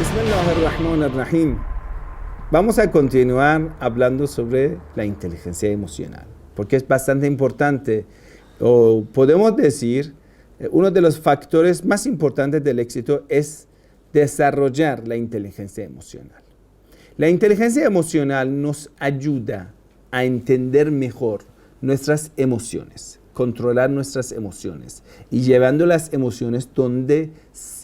Bismillahirrahmanirrahim. Vamos a continuar hablando sobre la inteligencia emocional, porque es bastante importante, o podemos decir, uno de los factores más importantes del éxito es desarrollar la inteligencia emocional. La inteligencia emocional nos ayuda a entender mejor nuestras emociones, controlar nuestras emociones y llevando las emociones donde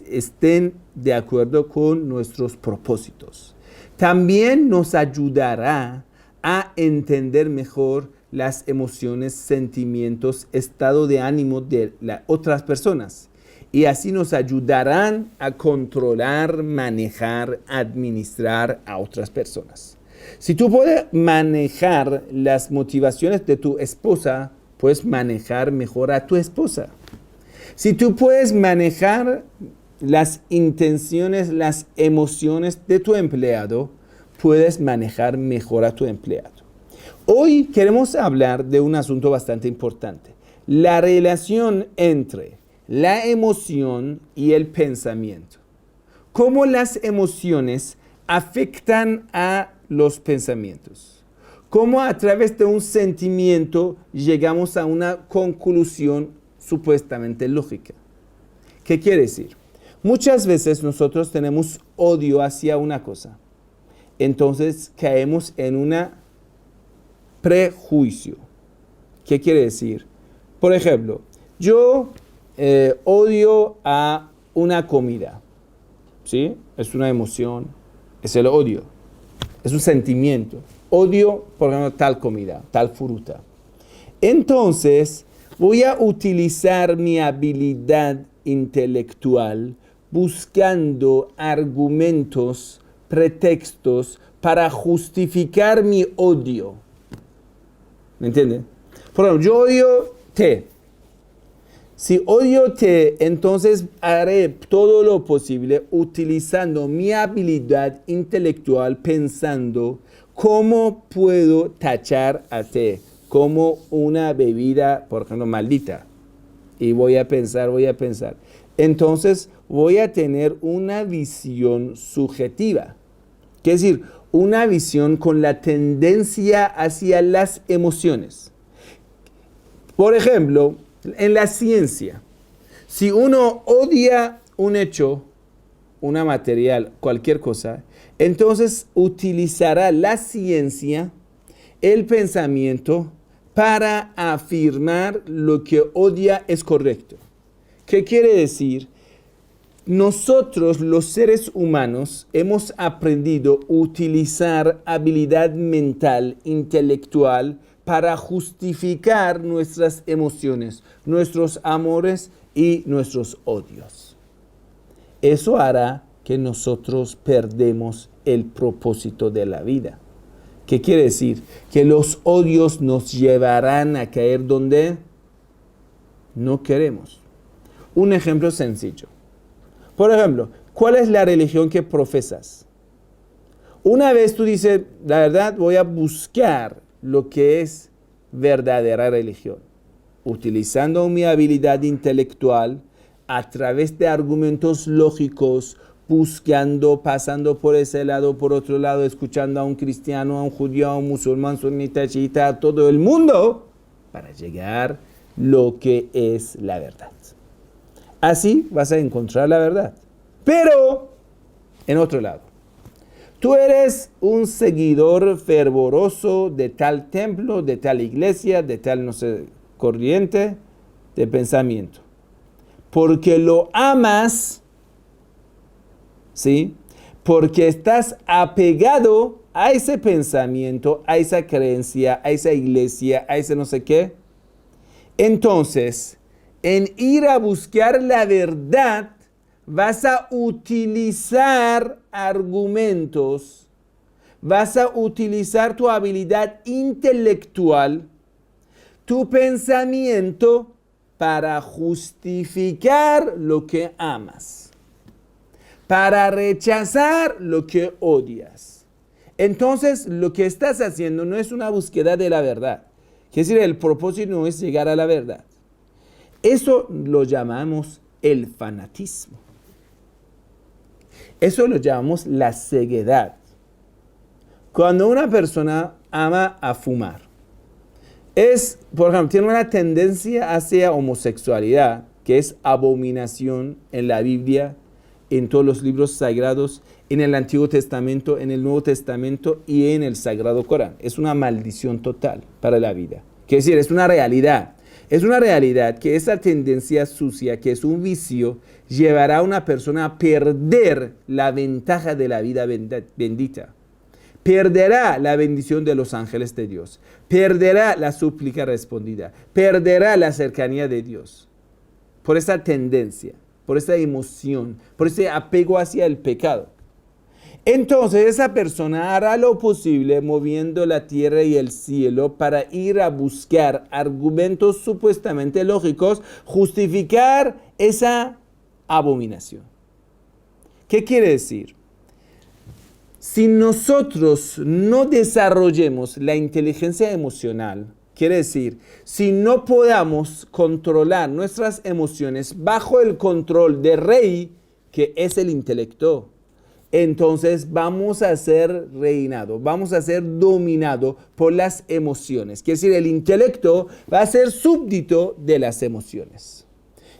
estén de acuerdo con nuestros propósitos. También nos ayudará a entender mejor las emociones, sentimientos, estado de ánimo de las otras personas. Y así nos ayudarán a controlar, manejar, administrar a otras personas. Si tú puedes manejar las motivaciones de tu esposa, puedes manejar mejor a tu esposa. Si tú puedes manejar las intenciones, las emociones de tu empleado, puedes manejar mejor a tu empleado. Hoy queremos hablar de un asunto bastante importante: la relación entre la emoción y el pensamiento. ¿Cómo las emociones afectan a los pensamientos? ¿Cómo a través de un sentimiento llegamos a una conclusión supuestamente lógica? ¿Qué quiere decir? Muchas veces nosotros tenemos odio hacia una cosa. Entonces caemos en un prejuicio. ¿Qué quiere decir? Por ejemplo, yo odio a una comida. ¿Sí? Es una emoción, es el odio, es un sentimiento. Odio, por ejemplo, tal comida, tal fruta. Entonces, voy a utilizar mi habilidad intelectual buscando argumentos, pretextos para justificar mi odio. ¿Me entienden? Por ejemplo, yo odio té. Si odio té, entonces haré todo lo posible utilizando mi habilidad intelectual pensando cómo puedo tachar a té como una bebida, por ejemplo, maldita. Y voy a pensar. Entonces voy a tener una visión subjetiva. Es decir, una visión con la tendencia hacia las emociones. Por ejemplo, en la ciencia, si uno odia un hecho, una material, cualquier cosa, entonces utilizará la ciencia, el pensamiento, para afirmar lo que odia es correcto. ¿Qué quiere decir? Nosotros, los seres humanos, hemos aprendido a utilizar habilidad mental, intelectual, para justificar nuestras emociones, nuestros amores y nuestros odios. Eso hará que nosotros perdemos el propósito de la vida. ¿Qué quiere decir? Que los odios nos llevarán a caer donde no queremos. Un ejemplo sencillo. Por ejemplo, ¿cuál es la religión que profesas? Una vez tú dices, la verdad, voy a buscar lo que es verdadera religión, utilizando mi habilidad intelectual a través de argumentos lógicos, buscando, pasando por ese lado, por otro lado, escuchando a un cristiano, a un judío, a un musulmán, sunita, chiita, a todo el mundo, para llegar a lo que es la verdad. Así vas a encontrar la verdad. Pero, en otro lado, tú eres un seguidor fervoroso de tal templo, de tal iglesia, de tal, no sé, corriente de pensamiento. Porque lo amas, ¿sí? Porque estás apegado a ese pensamiento, a esa creencia, a esa iglesia, a ese no sé qué. Entonces, en ir a buscar la verdad, vas a utilizar argumentos, vas a utilizar tu habilidad intelectual, tu pensamiento para justificar lo que amas, para rechazar lo que odias. Entonces, lo que estás haciendo no es una búsqueda de la verdad. Es decir, el propósito no es llegar a la verdad. Eso lo llamamos el fanatismo. Eso lo llamamos la ceguedad. Cuando una persona ama a fumar, por ejemplo, tiene una tendencia hacia homosexualidad, que es abominación en la Biblia, en todos los libros sagrados, en el Antiguo Testamento, en el Nuevo Testamento y en el Sagrado Corán. Es una maldición total para la vida. Quiere decir, es una realidad. Es una realidad que esa tendencia sucia, que es un vicio, llevará a una persona a perder la ventaja de la vida bendita. Perderá la bendición de los ángeles de Dios. Perderá la súplica respondida. Perderá la cercanía de Dios. Por esa tendencia, por esa emoción, por ese apego hacia el pecado. Entonces esa persona hará lo posible moviendo la tierra y el cielo para ir a buscar argumentos supuestamente lógicos, justificar esa abominación. ¿Qué quiere decir? Si nosotros no desarrollemos la inteligencia emocional, quiere decir, si no podamos controlar nuestras emociones bajo el control del rey, que es el intelecto, entonces vamos a ser reinados, vamos a ser dominados por las emociones. Quiere decir, el intelecto va a ser súbdito de las emociones.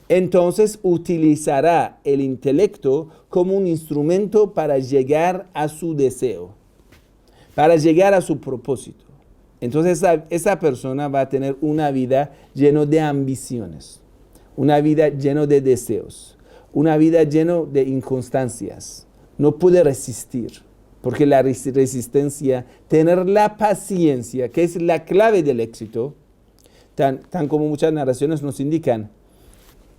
Entonces utilizará el intelecto como un instrumento para llegar a su deseo, para llegar a su propósito. Entonces esa persona va a tener una vida llena de ambiciones, una vida llena de deseos, una vida llena de inconstancias. No puede resistir, porque la resistencia, tener la paciencia, que es la clave del éxito, tan como muchas narraciones nos indican,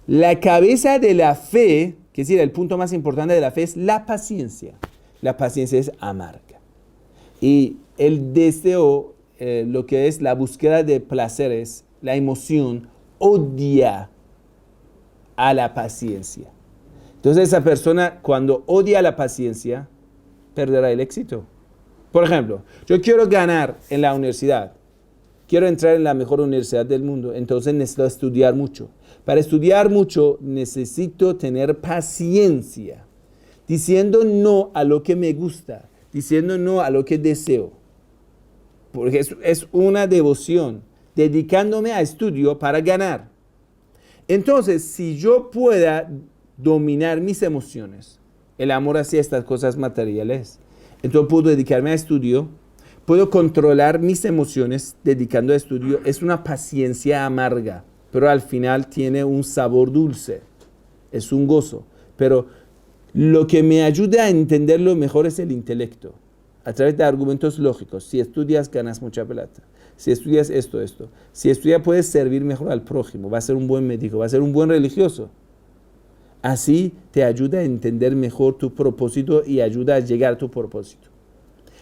la cabeza de la fe, que es decir, el punto más importante de la fe es la paciencia. La paciencia es amarga. Y el deseo, lo que es la búsqueda de placeres, la emoción, odia a la paciencia. Entonces esa persona, cuando odia la paciencia, perderá el éxito. Por ejemplo, yo quiero ganar en la universidad. Quiero entrar en la mejor universidad del mundo, entonces necesito estudiar mucho. Para estudiar mucho necesito tener paciencia, diciendo no a lo que me gusta, diciendo no a lo que deseo. Porque es una devoción, dedicándome a estudio para ganar. Entonces, si yo pueda dominar mis emociones, el amor hacia estas cosas materiales, entonces puedo dedicarme a estudio, puedo controlar mis emociones dedicando a estudio. Es una paciencia amarga, pero al final tiene un sabor dulce, es un gozo. Pero lo que me ayuda a entenderlo mejor es el intelecto, a través de argumentos lógicos. Si estudias, ganas mucha plata. Si estudias esto. Si estudias, puedes servir mejor al prójimo, vas a ser un buen médico, vas a ser un buen religioso. Así te ayuda a entender mejor tu propósito y ayuda a llegar a tu propósito.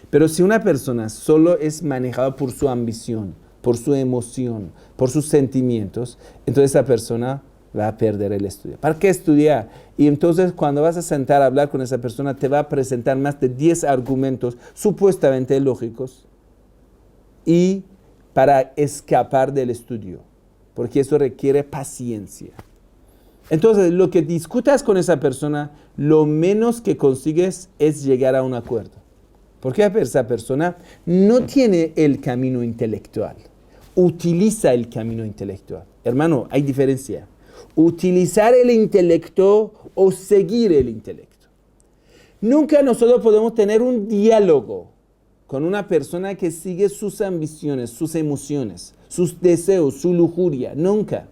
Pero si una persona solo es manejada por su ambición, por su emoción, por sus sentimientos, entonces esa persona va a perder el estudio. ¿Para qué estudiar? Y entonces cuando vas a sentar a hablar con esa persona, te va a presentar más de 10 argumentos supuestamente lógicos y para escapar del estudio, porque eso requiere paciencia. Entonces, lo que discutas con esa persona, lo menos que consigues es llegar a un acuerdo. Porque esa persona no tiene el camino intelectual, utiliza el camino intelectual. Hermano, hay diferencia. Utilizar el intelecto o seguir el intelecto. Nunca nosotros podemos tener un diálogo con una persona que sigue sus ambiciones, sus emociones, sus deseos, su lujuria. Nunca.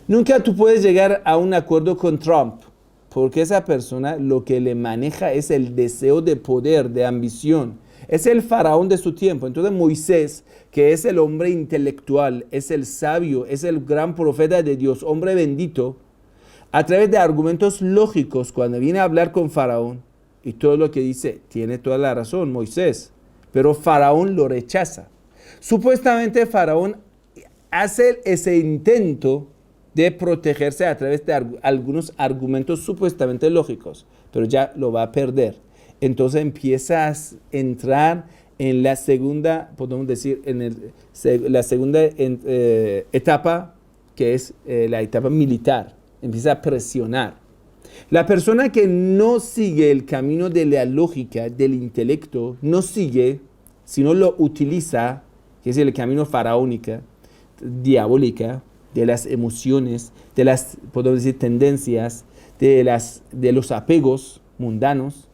Nunca tú puedes llegar a un acuerdo con Trump, porque esa persona lo que le maneja es el deseo de poder, de ambición. Es el faraón de su tiempo. Entonces Moisés, que es el hombre intelectual, es el sabio, es el gran profeta de Dios, hombre bendito, a través de argumentos lógicos, cuando viene a hablar con faraón, y todo lo que dice, tiene toda la razón Moisés, pero faraón lo rechaza. Supuestamente faraón hace ese intento de protegerse a través de algunos argumentos supuestamente lógicos, pero ya lo va a perder. Entonces empieza a entrar en la segunda, podemos decir, la segunda etapa, que es la etapa militar. Empieza a presionar. La persona que no sigue el camino de la lógica, del intelecto, no sigue, sino lo utiliza, que es el camino faraónica, diabólica, de las emociones, de las, podemos decir, tendencias, de los apegos mundanos.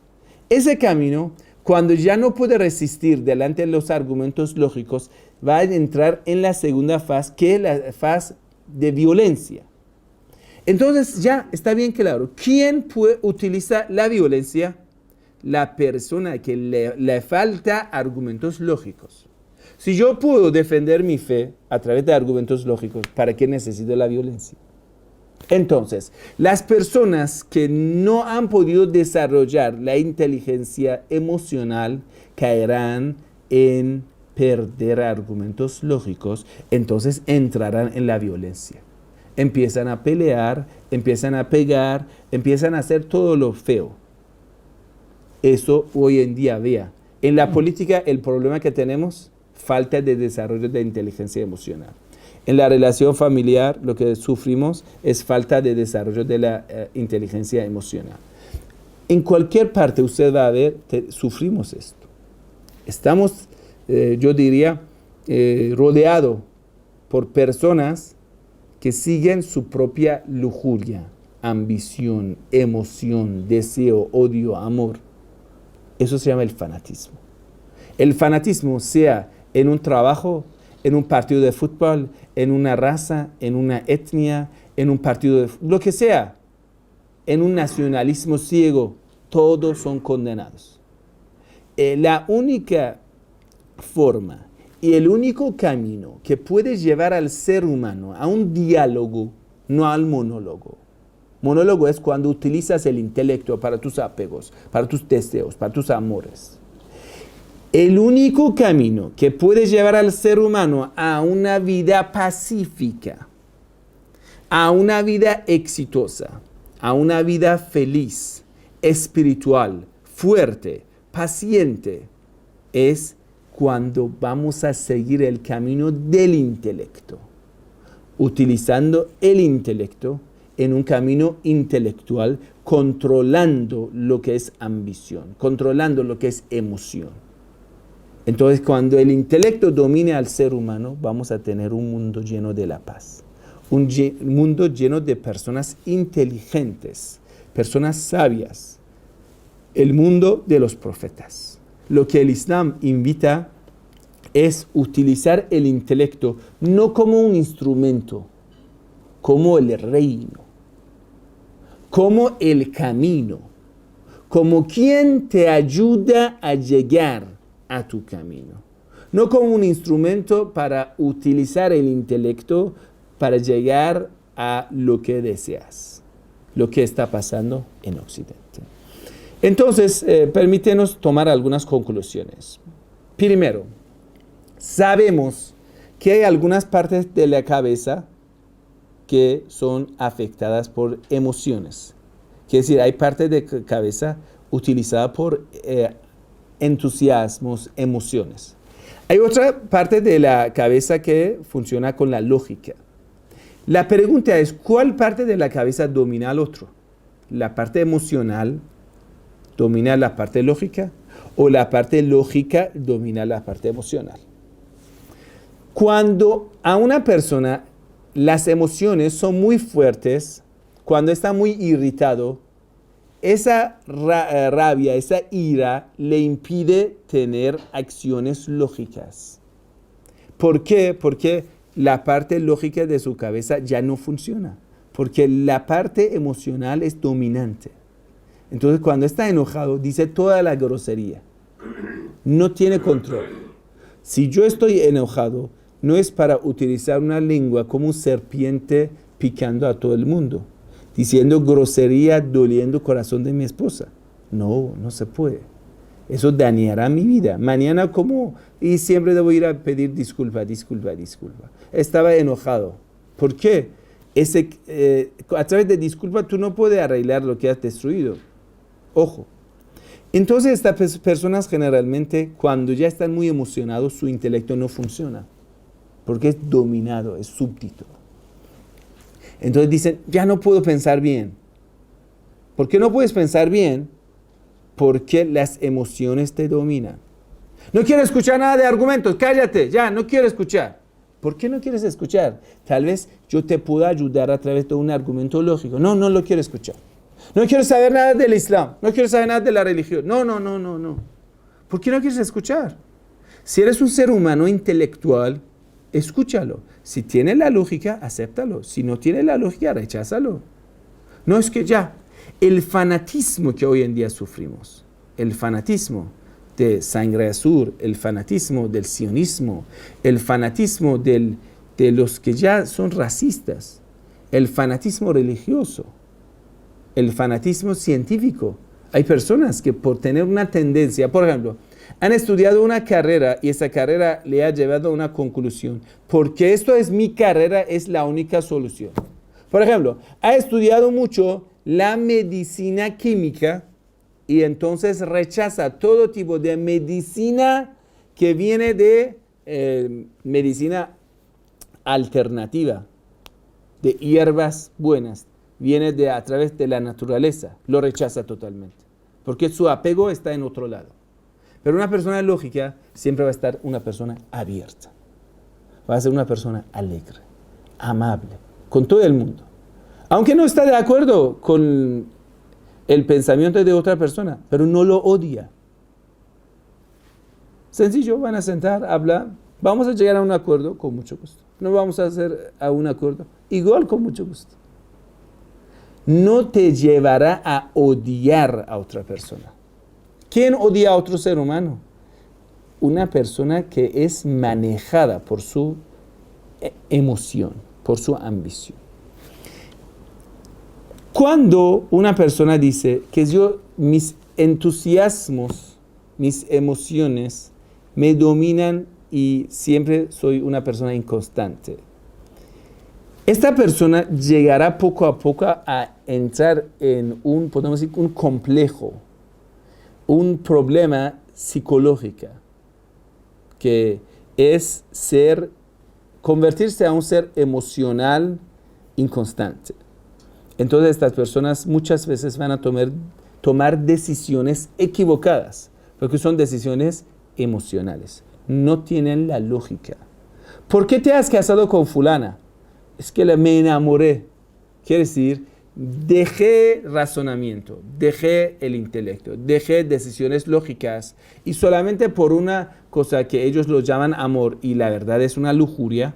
Ese camino, cuando ya no puede resistir delante de los argumentos lógicos, va a entrar en la segunda fase, que es la fase de violencia. Entonces ya está bien claro, ¿quién puede utilizar la violencia? La persona que le falta argumentos lógicos. Si yo puedo defender mi fe a través de argumentos lógicos, ¿para qué necesito la violencia? Entonces, las personas que no han podido desarrollar la inteligencia emocional caerán en perder argumentos lógicos, entonces entrarán en la violencia. Empiezan a pelear, empiezan a pegar, empiezan a hacer todo lo feo. Eso hoy en día, vea. En la política, el problema que tenemos, falta de desarrollo de inteligencia emocional. En la relación familiar, lo que sufrimos es falta de desarrollo de la inteligencia emocional. En cualquier parte usted va a ver, sufrimos esto. Estamos, yo diría, rodeados por personas que siguen su propia lujuria, ambición, emoción, deseo, odio, amor. Eso se llama el fanatismo. El fanatismo sea en un trabajo, en un partido de fútbol, en una raza, en una etnia, en un partido de lo que sea, en un nacionalismo ciego, todos son condenados. La única forma y el único camino que puede llevar al ser humano a un diálogo, no al monólogo. Monólogo es cuando utilizas el intelecto para tus apegos, para tus deseos, para tus amores. El único camino que puede llevar al ser humano a una vida pacífica, a una vida exitosa, a una vida feliz, espiritual, fuerte, paciente, es cuando vamos a seguir el camino del intelecto, utilizando el intelecto en un camino intelectual, controlando lo que es ambición, controlando lo que es emoción. Entonces, cuando el intelecto domine al ser humano, vamos a tener un mundo lleno de la paz, un mundo lleno de personas inteligentes, personas sabias, el mundo de los profetas. Lo que el Islam invita es utilizar el intelecto no como un instrumento, como el reino, como el camino, como quien te ayuda a llegar a tu camino. No como un instrumento para utilizar el intelecto para llegar a lo que deseas, lo que está pasando en Occidente. Entonces, permítenos tomar algunas conclusiones. Primero, sabemos que hay algunas partes de la cabeza que son afectadas por emociones. Quiere decir, hay partes de cabeza utilizadas por entusiasmos, emociones. Hay otra parte de la cabeza que funciona con la lógica. La pregunta es, ¿cuál parte de la cabeza domina al otro? ¿La parte emocional domina la parte lógica o la parte lógica domina la parte emocional? Cuando a una persona las emociones son muy fuertes, cuando está muy irritado, esa rabia, esa ira le impide tener acciones lógicas. ¿Por qué? Porque la parte lógica de su cabeza ya no funciona, porque la parte emocional es dominante. Entonces, cuando está enojado, dice toda la grosería. No tiene control. Si yo estoy enojado, no es para utilizar una lengua como un serpiente picando a todo el mundo, diciendo grosería, doliendo el corazón de mi esposa. No, no se puede. Eso dañará mi vida. Mañana, ¿cómo? Y siempre debo ir a pedir disculpa. Estaba enojado. ¿Por qué? A través de disculpa tú no puedes arreglar lo que has destruido. Ojo. Entonces estas personas generalmente cuando ya están muy emocionados su intelecto no funciona porque es dominado, es súbdito. Entonces dicen, ya no puedo pensar bien. ¿Por qué no puedes pensar bien? Porque las emociones te dominan. No quiero escuchar nada de argumentos, cállate, ya, no quiero escuchar. ¿Por qué no quieres escuchar? Tal vez yo te pueda ayudar a través de un argumento lógico. No, no lo quiero escuchar. No quiero saber nada del Islam, no quiero saber nada de la religión. No. ¿Por qué no quieres escuchar? Si eres un ser humano intelectual, escúchalo. Si tiene la lógica, acéptalo. Si no tiene la lógica, recházalo. No es que ya, el fanatismo que hoy en día sufrimos, el fanatismo de sangre azul, el fanatismo del sionismo, el fanatismo de los que ya son racistas, el fanatismo religioso, el fanatismo científico. Hay personas que por tener una tendencia, por ejemplo, han estudiado una carrera y esa carrera le ha llevado a una conclusión. Porque esto es mi carrera, es la única solución. Por ejemplo, ha estudiado mucho la medicina química y entonces rechaza todo tipo de medicina que viene de medicina alternativa, de hierbas buenas, viene a través de la naturaleza, lo rechaza totalmente, porque su apego está en otro lado. Pero una persona lógica siempre va a estar una persona abierta, va a ser una persona alegre, amable, con todo el mundo. Aunque no está de acuerdo con el pensamiento de otra persona, pero no lo odia. Sencillo, van a sentar, hablar, vamos a llegar a un acuerdo con mucho gusto. No vamos a hacer a un acuerdo, igual con mucho gusto. No te llevará a odiar a otra persona. ¿Quién odia a otro ser humano? Una persona que es manejada por su emoción, por su ambición. Cuando una persona dice que mis entusiasmos, mis emociones me dominan y siempre soy una persona inconstante, esta persona llegará poco a poco a entrar en podemos decir, un complejo, un problema psicológico, que es convertirse a un ser emocional inconstante. Entonces estas personas muchas veces van a tomar decisiones equivocadas, porque son decisiones emocionales. No tienen la lógica. ¿Por qué te has casado con fulana? Es que me enamoré. Quiere decir, dejé razonamiento, dejé el intelecto, dejé decisiones lógicas y solamente por una cosa que ellos lo llaman amor y la verdad es una lujuria,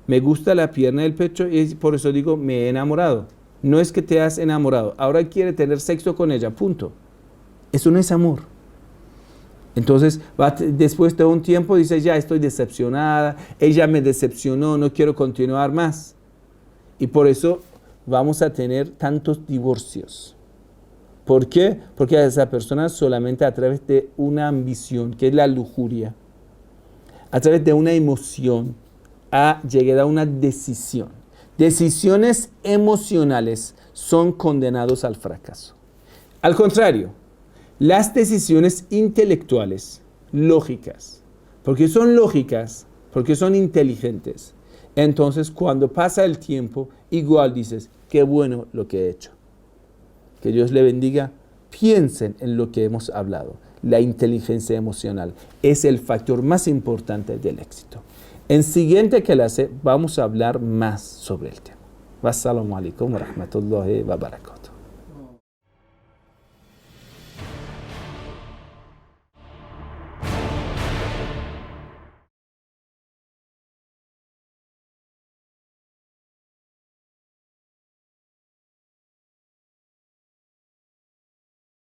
me gusta la pierna del pecho y por eso digo me he enamorado. No es que te has enamorado, ahora quiere tener sexo con ella, punto. Eso no es amor. Entonces, después de un tiempo dice, ya estoy decepcionada, ella me decepcionó, no quiero continuar más. Y por eso vamos a tener tantos divorcios. ¿Por qué? Porque a esa persona solamente a través de una ambición, que es la lujuria, a través de una emoción, ha llegado a una decisión. Decisiones emocionales son condenados al fracaso. Al contrario, las decisiones intelectuales, lógicas, porque son lógicas, porque son inteligentes, entonces cuando pasa el tiempo, igual dices, qué bueno lo que he hecho. Que Dios le bendiga. Piensen en lo que hemos hablado. La inteligencia emocional es el factor más importante del éxito. En siguiente clase vamos a hablar más sobre el tema. Wassalamu alaikum wa rahmatullahi wa barakatuh.